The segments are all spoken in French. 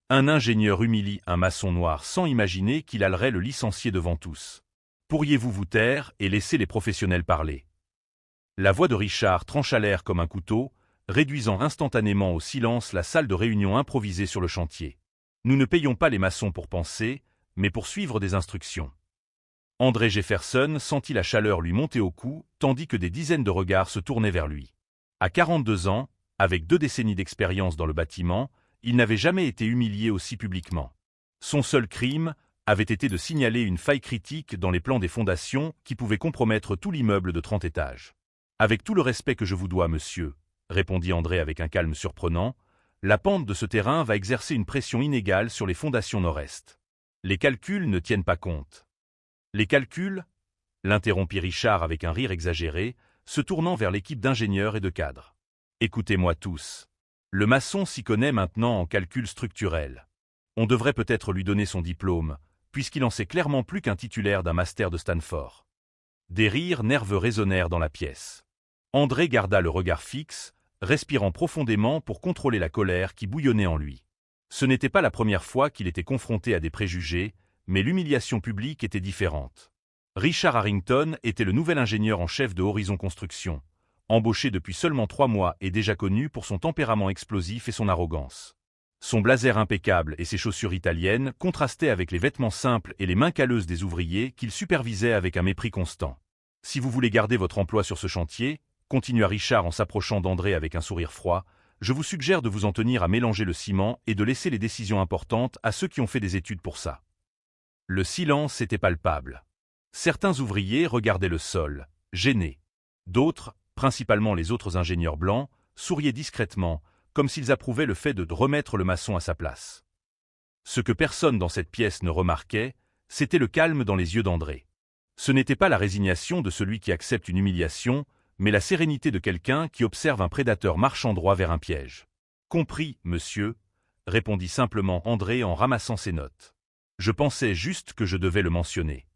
Un ingénieur humilie un maçon noir sans imaginer qu'il allait le licencier devant tous. Pourriez-vous vous taire et laisser les professionnels parler? La voix de Richard trancha l'air comme un couteau, réduisant instantanément au silence la salle de réunion improvisée sur le chantier. Nous ne payons pas les maçons pour penser, mais pour suivre des instructions. André Jefferson sentit la chaleur lui monter au cou, tandis que des dizaines de regards se tournaient vers lui. À 42 ans, avec 2 décennies d'expérience dans le bâtiment, il n'avait jamais été humilié aussi publiquement. Son seul crime avait été de signaler une faille critique dans les plans des fondations qui pouvait compromettre tout l'immeuble de 30 étages. « Avec tout le respect que je vous dois, monsieur, » répondit André avec un calme surprenant, « la pente de ce terrain va exercer une pression inégale sur les fondations nord-est. Les calculs ne tiennent pas compte. » Les calculs? L'interrompit Richard avec un rire exagéré, se tournant vers l'équipe d'ingénieurs et de cadres. Écoutez-moi tous. Le maçon s'y connaît maintenant en calcul structurel. On devrait peut-être lui donner son diplôme, puisqu'il en sait clairement plus qu'un titulaire d'un master de Stanford. Des rires nerveux résonnèrent dans la pièce. André garda le regard fixe, respirant profondément pour contrôler la colère qui bouillonnait en lui. Ce n'était pas la première fois qu'il était confronté à des préjugés, mais l'humiliation publique était différente. Richard Harrington était le nouvel ingénieur en chef de Horizon Construction, embauché depuis seulement 3 mois et déjà connu pour son tempérament explosif et son arrogance. Son blazer impeccable et ses chaussures italiennes contrastaient avec les vêtements simples et les mains calleuses des ouvriers qu'il supervisait avec un mépris constant. « Si vous voulez garder votre emploi sur ce chantier, » continua Richard en s'approchant d'André avec un sourire froid, « je vous suggère de vous en tenir à mélanger le ciment et de laisser les décisions importantes à ceux qui ont fait des études pour ça. » Le silence était palpable. Certains ouvriers regardaient le sol, gênés. D'autres, principalement les autres ingénieurs blancs, souriaient discrètement, comme s'ils approuvaient le fait de remettre le maçon à sa place. Ce que personne dans cette pièce ne remarquait, c'était le calme dans les yeux d'André. Ce n'était pas la résignation de celui qui accepte une humiliation, mais la sérénité de quelqu'un qui observe un prédateur marchant droit vers un piège. « Compris, monsieur », répondit simplement André en ramassant ses notes. « Je pensais juste que je devais le mentionner. »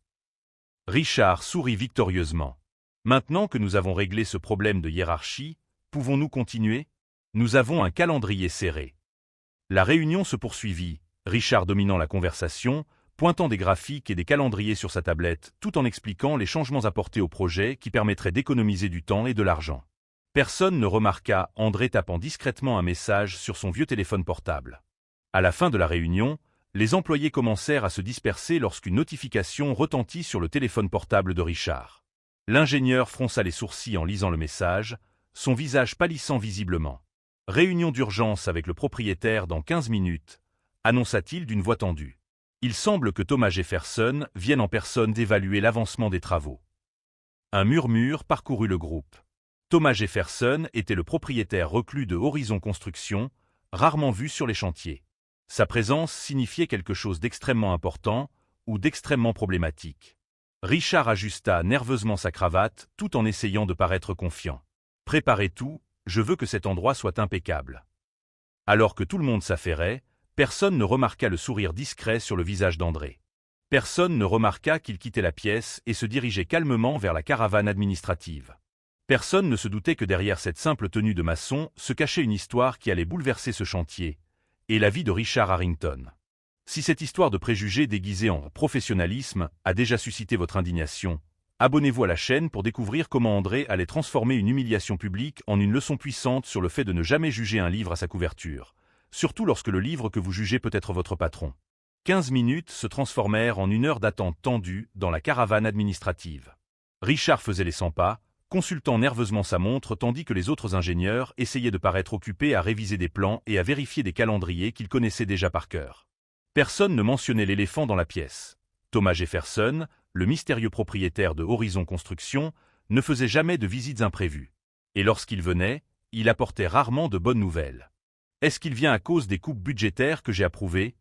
Richard sourit victorieusement. « Maintenant que nous avons réglé ce problème de hiérarchie, pouvons-nous continuer? Nous avons un calendrier serré. » La réunion se poursuivit, Richard dominant la conversation, pointant des graphiques et des calendriers sur sa tablette, tout en expliquant les changements apportés au projet qui permettraient d'économiser du temps et de l'argent. Personne ne remarqua André tapant discrètement un message sur son vieux téléphone portable. À la fin de la réunion, les employés commencèrent à se disperser lorsqu'une notification retentit sur le téléphone portable de Richard. L'ingénieur fronça les sourcils en lisant le message, son visage pâlissant visiblement. « Réunion d'urgence avec le propriétaire dans 15 minutes », annonça-t-il d'une voix tendue. Il semble que Thomas Jefferson vienne en personne d'évaluer l'avancement des travaux. Un murmure parcourut le groupe. Thomas Jefferson était le propriétaire reclus de Horizon Construction, rarement vu sur les chantiers. Sa présence signifiait quelque chose d'extrêmement important ou d'extrêmement problématique. Richard ajusta nerveusement sa cravate tout en essayant de paraître confiant. « Préparez tout, je veux que cet endroit soit impeccable. » Alors que tout le monde s'affairait, personne ne remarqua le sourire discret sur le visage d'André. Personne ne remarqua qu'il quittait la pièce et se dirigeait calmement vers la caravane administrative. Personne ne se doutait que derrière cette simple tenue de maçon se cachait une histoire qui allait bouleverser ce chantier, et la vie de Richard Harrington. Si cette histoire de préjugés déguisée en professionnalisme a déjà suscité votre indignation, abonnez-vous à la chaîne pour découvrir comment André allait transformer une humiliation publique en une leçon puissante sur le fait de ne jamais juger un livre à sa couverture, surtout lorsque le livre que vous jugez peut être votre patron. 15 minutes se transformèrent en 1 heure d'attente tendue dans la caravane administrative. Richard faisait les 100 pas, consultant nerveusement sa montre tandis que les autres ingénieurs essayaient de paraître occupés à réviser des plans et à vérifier des calendriers qu'ils connaissaient déjà par cœur. Personne ne mentionnait l'éléphant dans la pièce. Thomas Jefferson, le mystérieux propriétaire de Horizon Construction, ne faisait jamais de visites imprévues. Et lorsqu'il venait, il apportait rarement de bonnes nouvelles. « Est-ce qu'il vient à cause des coupes budgétaires que j'ai approuvées ?»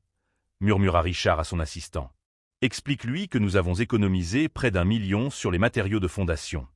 murmura Richard à son assistant. « Explique-lui que nous avons économisé près d'1 million sur les matériaux de fondation. »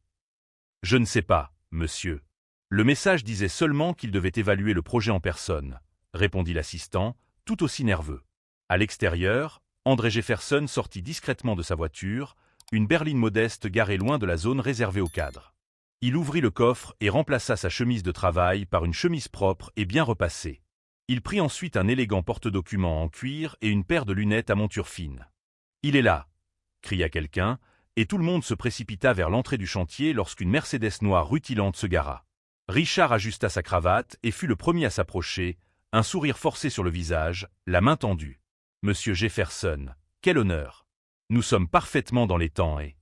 « Je ne sais pas, monsieur. Le message disait seulement qu'il devait évaluer le projet en personne, » répondit l'assistant, tout aussi nerveux. À l'extérieur, André Jefferson sortit discrètement de sa voiture, une berline modeste garée loin de la zone réservée aux cadres. Il ouvrit le coffre et remplaça sa chemise de travail par une chemise propre et bien repassée. Il prit ensuite un élégant porte-documents en cuir et une paire de lunettes à monture fine. « Il est là !» cria quelqu'un, et tout le monde se précipita vers l'entrée du chantier lorsqu'une Mercedes noire rutilante se gara. Richard ajusta sa cravate et fut le premier à s'approcher, un sourire forcé sur le visage, la main tendue. « Monsieur Jefferson, quel honneur! Nous sommes parfaitement dans les temps et… »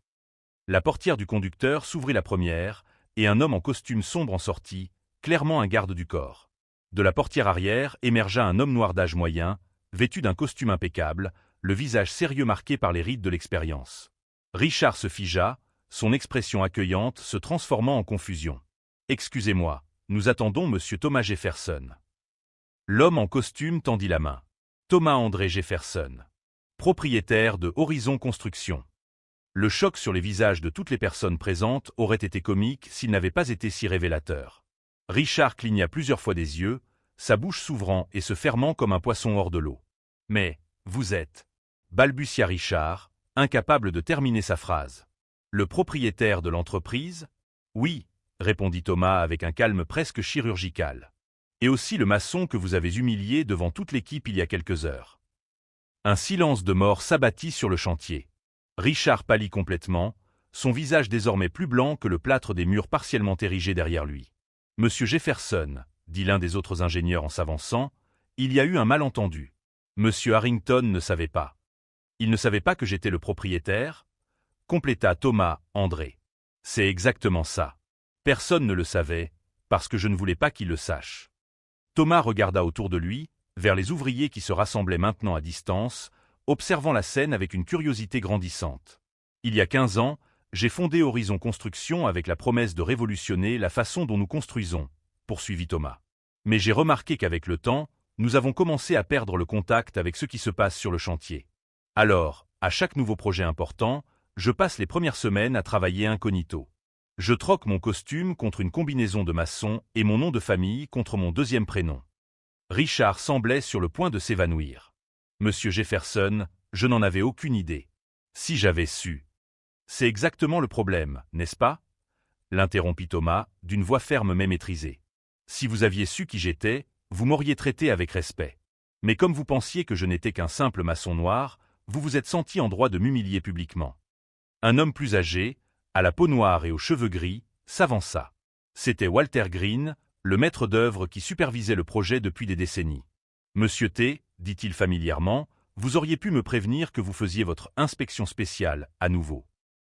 La portière du conducteur s'ouvrit la première, et un homme en costume sombre en sortit, clairement un garde du corps. De la portière arrière émergea un homme noir d'âge moyen, vêtu d'un costume impeccable, le visage sérieux marqué par les rides de l'expérience. Richard se figea, son expression accueillante se transformant en confusion. « Excusez-moi, nous attendons monsieur Thomas Jefferson. » L'homme en costume tendit la main. Thomas André Jefferson, propriétaire de Horizon Construction. Le choc sur les visages de toutes les personnes présentes aurait été comique s'il n'avait pas été si révélateur. Richard cligna plusieurs fois des yeux, sa bouche s'ouvrant et se fermant comme un poisson hors de l'eau. « Mais, vous êtes… » balbutia Richard, incapable de terminer sa phrase. « Le propriétaire de l'entreprise ? » ?»« Oui, » répondit Thomas avec un calme presque chirurgical. « Et aussi le maçon que vous avez humilié devant toute l'équipe il y a quelques heures. » Un silence de mort s'abattit sur le chantier. Richard pâlit complètement, son visage désormais plus blanc que le plâtre des murs partiellement érigés derrière lui. « Monsieur Jefferson, » dit l'un des autres ingénieurs en s'avançant, « il y a eu un malentendu. Monsieur Harrington ne savait pas. » « Il ne savait pas que j'étais le propriétaire ?» compléta Thomas André. « C'est exactement ça. Personne ne le savait, parce que je ne voulais pas qu'il le sache. » Thomas regarda autour de lui, vers les ouvriers qui se rassemblaient maintenant à distance, observant la scène avec une curiosité grandissante. « Il y a 15 ans, j'ai fondé Horizon Construction avec la promesse de révolutionner la façon dont nous construisons, » poursuivit Thomas. « Mais j'ai remarqué qu'avec le temps, nous avons commencé à perdre le contact avec ce qui se passe sur le chantier. Alors, à chaque nouveau projet important, je passe les premières semaines à travailler incognito. Je troque mon costume contre une combinaison de maçon et mon nom de famille contre mon deuxième prénom. » Richard semblait sur le point de s'évanouir. « Monsieur Jefferson, je n'en avais aucune idée. Si j'avais su. »« C'est exactement le problème, n'est-ce pas ?» l'interrompit Thomas, d'une voix ferme mais maîtrisée. « Si vous aviez su qui j'étais, vous m'auriez traité avec respect. Mais comme vous pensiez que je n'étais qu'un simple maçon noir, vous vous êtes senti en droit de m'humilier publiquement. » Un homme plus âgé, à la peau noire et aux cheveux gris, s'avança. C'était Walter Green, le maître d'œuvre qui supervisait le projet depuis des décennies. « Monsieur T, dit-il familièrement, vous auriez pu me prévenir que vous faisiez votre inspection spéciale, à nouveau. »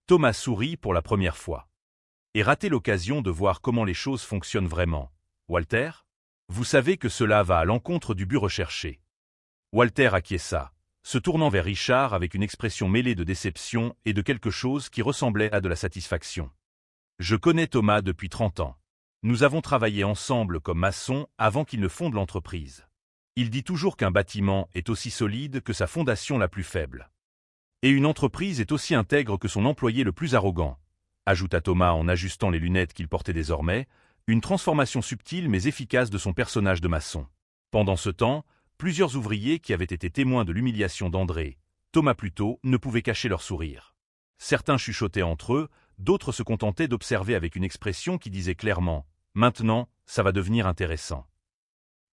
Thomas sourit pour la première fois. « Et raté l'occasion de voir comment les choses fonctionnent vraiment. Walter ? Vous savez que cela va à l'encontre du but recherché. » Walter acquiesça, se tournant vers Richard avec une expression mêlée de déception et de quelque chose qui ressemblait à de la satisfaction. « Je connais Thomas depuis 30 ans. Nous avons travaillé ensemble comme maçons avant qu'il ne fonde l'entreprise. Il dit toujours qu'un bâtiment est aussi solide que sa fondation la plus faible. Et une entreprise est aussi intègre que son employé le plus arrogant, » ajouta Thomas en ajustant les lunettes qu'il portait désormais, une transformation subtile mais efficace de son personnage de maçon. Pendant ce temps, plusieurs ouvriers qui avaient été témoins de l'humiliation d'André, Thomas plutôt, ne pouvaient cacher leur sourire. Certains chuchotaient entre eux, d'autres se contentaient d'observer avec une expression qui disait clairement « Maintenant, ça va devenir intéressant. »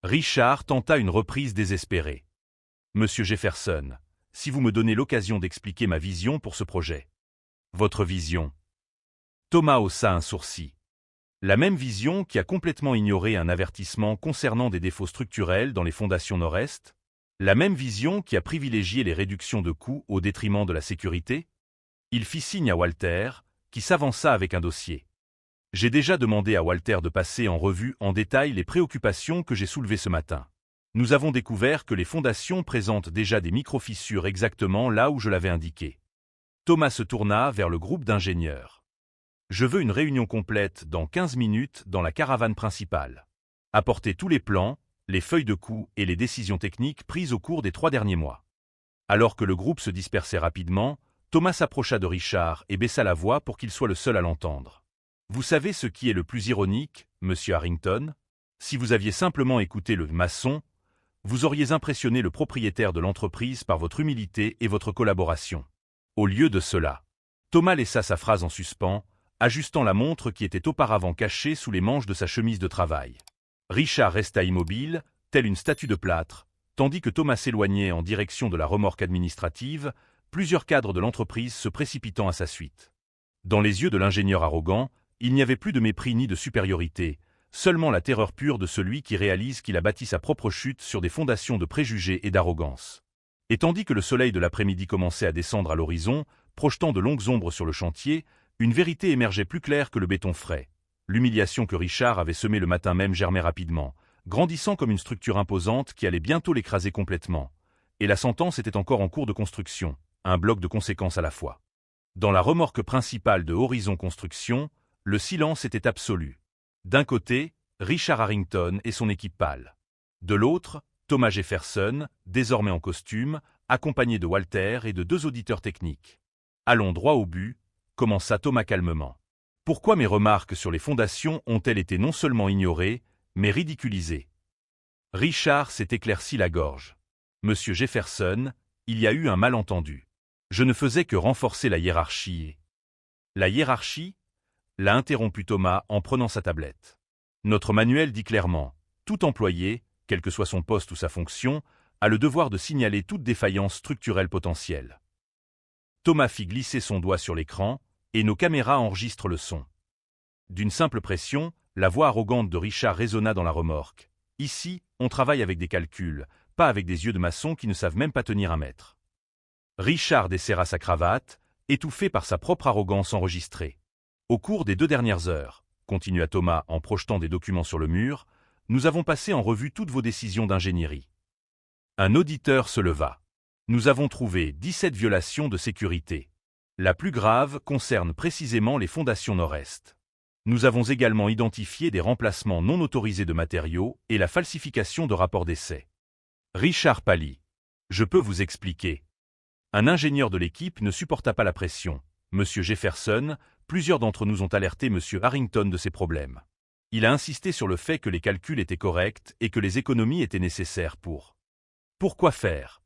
Richard tenta une reprise désespérée. « Monsieur Jefferson, si vous me donnez l'occasion d'expliquer ma vision pour ce projet. » « Votre vision ?» Thomas haussa un sourcil. La même vision qui a complètement ignoré un avertissement concernant des défauts structurels dans les fondations nord-est? La même vision qui a privilégié les réductions de coûts au détriment de la sécurité? Il fit signe à Walter, qui s'avança avec un dossier. J'ai déjà demandé à Walter de passer en revue en détail les préoccupations que j'ai soulevées ce matin. Nous avons découvert que les fondations présentent déjà des micro-fissures exactement là où je l'avais indiqué. Thomas se tourna vers le groupe d'ingénieurs. Je veux une réunion complète dans 15 minutes dans la caravane principale. Apportez tous les plans, les feuilles de coûts et les décisions techniques prises au cours des 3 derniers mois. Alors que le groupe se dispersait rapidement, Thomas s'approcha de Richard et baissa la voix pour qu'il soit le seul à l'entendre. Vous savez ce qui est le plus ironique, monsieur Harrington? Si vous aviez simplement écouté le maçon, vous auriez impressionné le propriétaire de l'entreprise par votre humilité et votre collaboration. Au lieu de cela, Thomas laissa sa phrase en suspens, ajustant la montre qui était auparavant cachée sous les manches de sa chemise de travail. Richard resta immobile, telle une statue de plâtre, tandis que Thomas s'éloignait en direction de la remorque administrative, plusieurs cadres de l'entreprise se précipitant à sa suite. Dans les yeux de l'ingénieur arrogant, il n'y avait plus de mépris ni de supériorité, seulement la terreur pure de celui qui réalise qu'il a bâti sa propre chute sur des fondations de préjugés et d'arrogance. Et tandis que le soleil de l'après-midi commençait à descendre à l'horizon, projetant de longues ombres sur le chantier, une vérité émergeait plus claire que le béton frais. L'humiliation que Richard avait semée le matin même germait rapidement, grandissant comme une structure imposante qui allait bientôt l'écraser complètement. Et la sentence était encore en cours de construction, un bloc de conséquences à la fois. Dans la remorque principale de Horizon Construction, le silence était absolu. D'un côté, Richard Harrington et son équipe pâle. De l'autre, Thomas Jefferson, désormais en costume, accompagné de Walter et de 2 auditeurs techniques. « Allons droit au but », commença Thomas calmement. « Pourquoi mes remarques sur les fondations ont-elles été non seulement ignorées, mais ridiculisées ?» Richard s'est éclairci la gorge. « Monsieur Jefferson, il y a eu un malentendu. Je ne faisais que renforcer la hiérarchie. » « La hiérarchie ?» l'a interrompu Thomas en prenant sa tablette. « Notre manuel dit clairement, tout employé, quel que soit son poste ou sa fonction, a le devoir de signaler toute défaillance structurelle potentielle. » Thomas fit glisser son doigt sur l'écran, et nos caméras enregistrent le son. D'une simple pression, la voix arrogante de Richard résonna dans la remorque. « Ici, on travaille avec des calculs, pas avec des yeux de maçon qui ne savent même pas tenir un mètre. » Richard desserra sa cravate, étouffé par sa propre arrogance enregistrée. « Au cours des 2 dernières heures, » continua Thomas en projetant des documents sur le mur, « nous avons passé en revue toutes vos décisions d'ingénierie. » Un auditeur se leva. « Nous avons trouvé 17 violations de sécurité. La plus grave concerne précisément les fondations nord-est. Nous avons également identifié des remplacements non autorisés de matériaux et la falsification de rapports d'essai. » Richard pâlit. « Je peux vous expliquer. » Un ingénieur de l'équipe ne supporta pas la pression. « Monsieur Jefferson, plusieurs d'entre nous ont alerté Monsieur Harrington de ces problèmes. Il a insisté sur le fait que les calculs étaient corrects et que les économies étaient nécessaires pour... » « Pourquoi faire ?»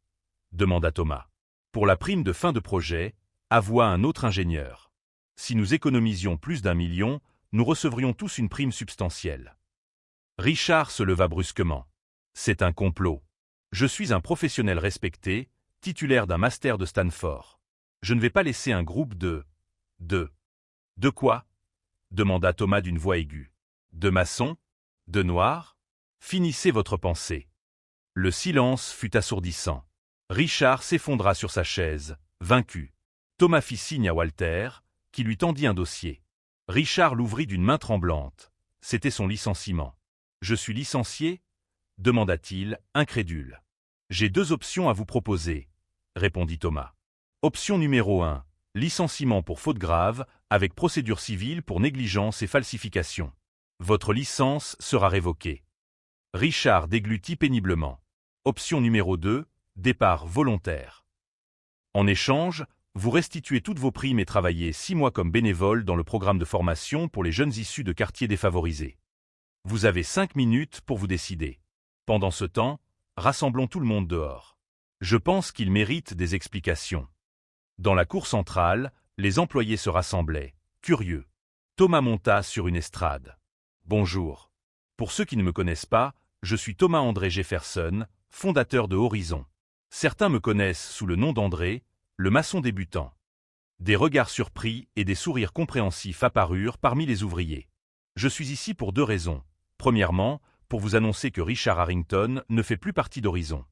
demanda Thomas. « Pour la prime de fin de projet, » avoua un autre ingénieur. « Si nous économisions plus d'1 million, nous recevrions tous une prime substantielle. » Richard se leva brusquement. « C'est un complot. Je suis un professionnel respecté, titulaire d'un master de Stanford. Je ne vais pas laisser un groupe de... De quoi ?» demanda Thomas d'une voix aiguë. « De maçons? De noirs? Finissez votre pensée. » Le silence fut assourdissant. Richard s'effondra sur sa chaise, vaincu. Thomas fit signe à Walter, qui lui tendit un dossier. Richard l'ouvrit d'une main tremblante. C'était son licenciement. « Je suis licencié ?» demanda-t-il, incrédule. « J'ai 2 options à vous proposer, » répondit Thomas. « Option numéro 1, licenciement pour faute grave, avec procédure civile pour négligence et falsification. Votre licence sera révoquée. » Richard déglutit péniblement. Option numéro 2, départ volontaire. En échange, vous restituez toutes vos primes et travaillez 6 mois comme bénévole dans le programme de formation pour les jeunes issus de quartiers défavorisés. Vous avez 5 minutes pour vous décider. Pendant ce temps, rassemblons tout le monde dehors. Je pense qu'il mérite des explications. Dans la cour centrale, les employés se rassemblaient, curieux. Thomas monta sur une estrade. « Bonjour. Pour ceux qui ne me connaissent pas, je suis Thomas André Jefferson, fondateur de Horizon. Certains me connaissent sous le nom d'André, le maçon débutant. » Des regards surpris et des sourires compréhensifs apparurent parmi les ouvriers. « Je suis ici pour 2 raisons. Premièrement, pour vous annoncer que Richard Harrington ne fait plus partie d'Horizon. »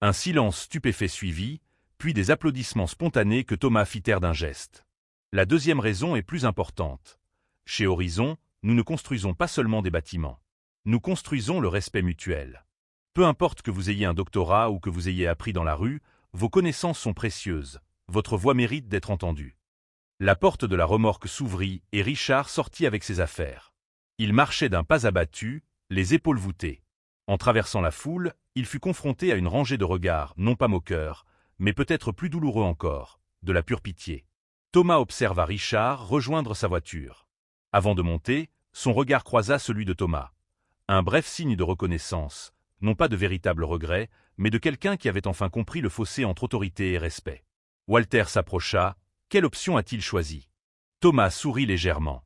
Un silence stupéfait suivit, puis des applaudissements spontanés que Thomas fit taire d'un geste. La deuxième raison est plus importante. Chez Horizon, nous ne construisons pas seulement des bâtiments. Nous construisons le respect mutuel. Peu importe que vous ayez un doctorat ou que vous ayez appris dans la rue, vos connaissances sont précieuses, votre voix mérite d'être entendue. La porte de la remorque s'ouvrit et Richard sortit avec ses affaires. Il marchait d'un pas abattu, les épaules voûtées. En traversant la foule, il fut confronté à une rangée de regards, non pas moqueurs, mais peut-être plus douloureux encore, de la pure pitié. Thomas observa Richard rejoindre sa voiture. Avant de monter, son regard croisa celui de Thomas. Un bref signe de reconnaissance, non pas de véritable regret, mais de quelqu'un qui avait enfin compris le fossé entre autorité et respect. Walter s'approcha. Quelle option a-t-il choisi? Thomas sourit légèrement.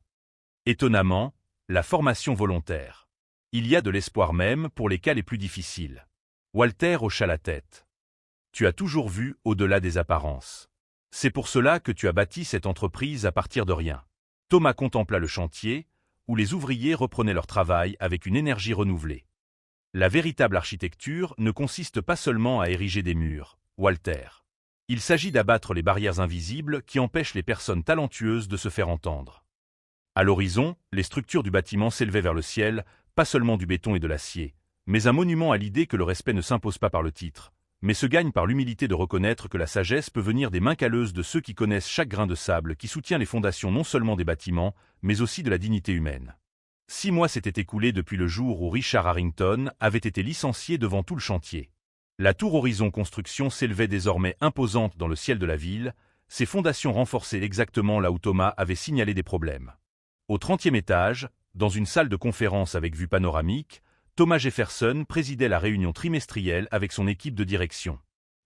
Étonnamment, la formation volontaire. Il y a de l'espoir même pour les cas les plus difficiles. Walter hocha la tête. Tu as toujours vu au-delà des apparences. C'est pour cela que tu as bâti cette entreprise à partir de rien. Thomas contempla le chantier, où les ouvriers reprenaient leur travail avec une énergie renouvelée. La véritable architecture ne consiste pas seulement à ériger des murs, Walter. Il s'agit d'abattre les barrières invisibles qui empêchent les personnes talentueuses de se faire entendre. À l'horizon, les structures du bâtiment s'élevaient vers le ciel, pas seulement du béton et de l'acier, mais un monument à l'idée que le respect ne s'impose pas par le titre, mais se gagne par l'humilité de reconnaître que la sagesse peut venir des mains calleuses de ceux qui connaissent chaque grain de sable qui soutient les fondations non seulement des bâtiments, mais aussi de la dignité humaine. 6 mois s'étaient écoulés depuis le jour où Richard Harrington avait été licencié devant tout le chantier. La tour Horizon Construction s'élevait désormais imposante dans le ciel de la ville, ses fondations renforcées exactement là où Thomas avait signalé des problèmes. Au 30e étage, dans une salle de conférence avec vue panoramique, Thomas Jefferson présidait la réunion trimestrielle avec son équipe de direction.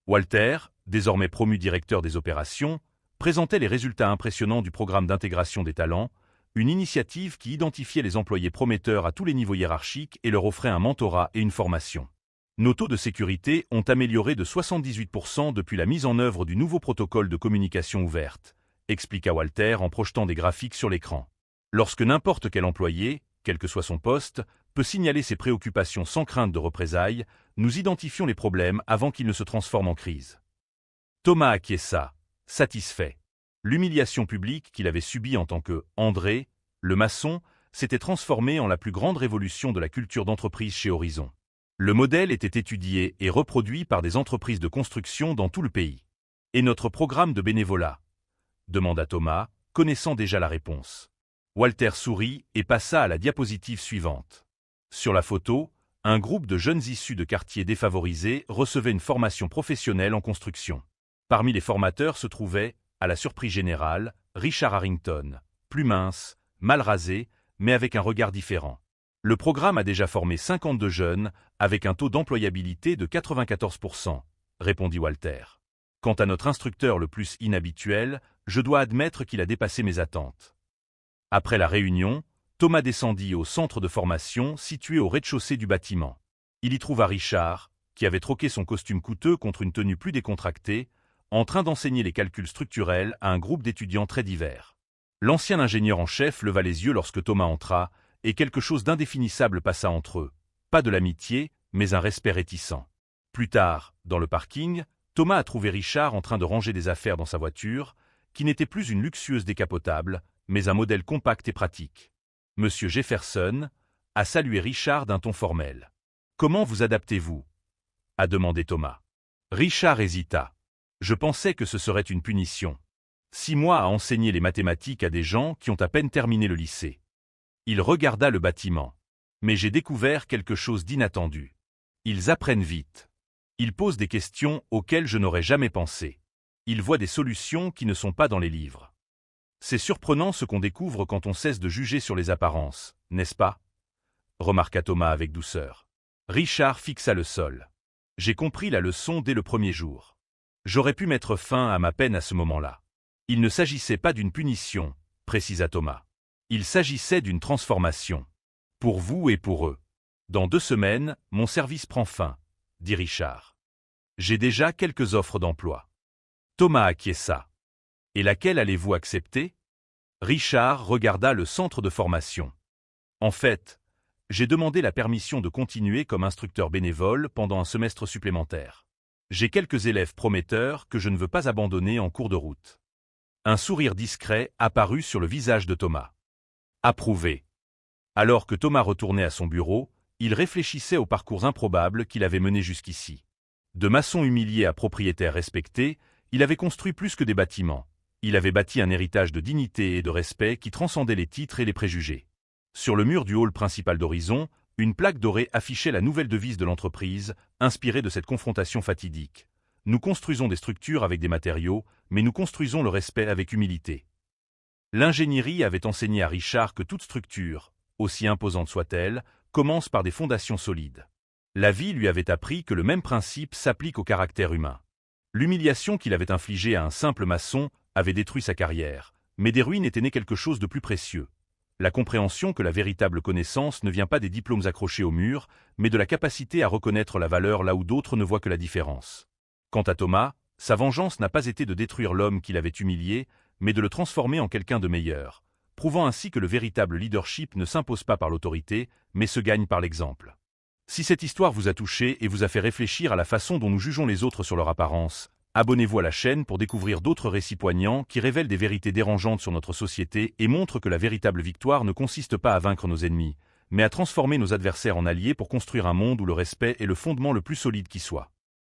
Walter, désormais promu directeur des opérations, présentait les résultats impressionnants du programme d'intégration des talents, une initiative qui identifiait les employés prometteurs à tous les niveaux hiérarchiques et leur offrait un mentorat et une formation. Nos taux de sécurité ont amélioré de 78% depuis la mise en œuvre du nouveau protocole de communication ouverte, expliqua Walter en projetant des graphiques sur l'écran. Lorsque n'importe quel employé, quel que soit son poste, peut signaler ses préoccupations sans crainte de représailles, nous identifions les problèmes avant qu'ils ne se transforment en crise. Thomas acquiesça, satisfait. L'humiliation publique qu'il avait subie en tant que André, le maçon, s'était transformée en la plus grande révolution de la culture d'entreprise chez Horizon. Le modèle était étudié et reproduit par des entreprises de construction dans tout le pays. « Et notre programme de bénévolat ?» demanda Thomas, connaissant déjà la réponse. Walter sourit et passa à la diapositive suivante. Sur la photo, un groupe de jeunes issus de quartiers défavorisés recevait une formation professionnelle en construction. Parmi les formateurs se trouvait, à la surprise générale, Richard Harrington, plus mince, mal rasé, mais avec un regard différent. Le programme a déjà formé 52 jeunes, avec un taux d'employabilité de 94%, répondit Walter. Quant à notre instructeur le plus inhabituel, je dois admettre qu'il a dépassé mes attentes. Après la réunion, Thomas descendit au centre de formation situé au rez-de-chaussée du bâtiment. Il y trouva Richard, qui avait troqué son costume coûteux contre une tenue plus décontractée, en train d'enseigner les calculs structurels à un groupe d'étudiants très divers. L'ancien ingénieur en chef leva les yeux lorsque Thomas entra, et quelque chose d'indéfinissable passa entre eux. Pas de l'amitié, mais un respect réticent. Plus tard, dans le parking, Thomas a trouvé Richard en train de ranger des affaires dans sa voiture, qui n'était plus une luxueuse décapotable, mais un modèle compact et pratique. Monsieur Jefferson a salué Richard d'un ton formel. « Comment vous adaptez-vous » a demandé Thomas. Richard hésita. « Je pensais que ce serait une punition. 6 mois à enseigner les mathématiques à des gens qui ont à peine terminé le lycée. » Il regarda le bâtiment. « Mais j'ai découvert quelque chose d'inattendu. Ils apprennent vite. Ils posent des questions auxquelles je n'aurais jamais pensé. Ils voient des solutions qui ne sont pas dans les livres. C'est surprenant ce qu'on découvre quand on cesse de juger sur les apparences, n'est-ce pas ?» remarqua Thomas avec douceur. Richard fixa le sol. « J'ai compris la leçon dès le premier jour. J'aurais pu mettre fin à ma peine à ce moment-là. Il ne s'agissait pas d'une punition, précisa Thomas. Il s'agissait d'une transformation. Pour vous et pour eux. Dans 2 semaines, mon service prend fin, dit Richard. J'ai déjà quelques offres d'emploi. Thomas acquiesça. Et laquelle allez-vous accepter ? Richard regarda le centre de formation. En fait, j'ai demandé la permission de continuer comme instructeur bénévole pendant un semestre supplémentaire. J'ai quelques élèves prometteurs que je ne veux pas abandonner en cours de route. Un sourire discret apparut sur le visage de Thomas. Approuvé. Alors que Thomas retournait à son bureau, il réfléchissait aux parcours improbables qu'il avait menés jusqu'ici. De maçon humilié à propriétaire respecté, il avait construit plus que des bâtiments. Il avait bâti un héritage de dignité et de respect qui transcendait les titres et les préjugés. Sur le mur du hall principal d'Horizon, une plaque dorée affichait la nouvelle devise de l'entreprise, inspirée de cette confrontation fatidique. Nous construisons des structures avec des matériaux, mais nous construisons le respect avec humilité. L'ingénierie avait enseigné à Richard que toute structure, aussi imposante soit-elle, commence par des fondations solides. La vie lui avait appris que le même principe s'applique au caractère humain. L'humiliation qu'il avait infligée à un simple maçon avait détruit sa carrière, mais des ruines était né quelque chose de plus précieux. La compréhension que la véritable connaissance ne vient pas des diplômes accrochés au mur, mais de la capacité à reconnaître la valeur là où d'autres ne voient que la différence. Quant à Thomas, sa vengeance n'a pas été de détruire l'homme qu'il avait humilié, mais de le transformer en quelqu'un de meilleur, prouvant ainsi que le véritable leadership ne s'impose pas par l'autorité, mais se gagne par l'exemple. Si cette histoire vous a touché et vous a fait réfléchir à la façon dont nous jugeons les autres sur leur apparence, abonnez-vous à la chaîne pour découvrir d'autres récits poignants qui révèlent des vérités dérangeantes sur notre société et montrent que la véritable victoire ne consiste pas à vaincre nos ennemis, mais à transformer nos adversaires en alliés pour construire un monde où le respect est le fondement le plus solide qui soit.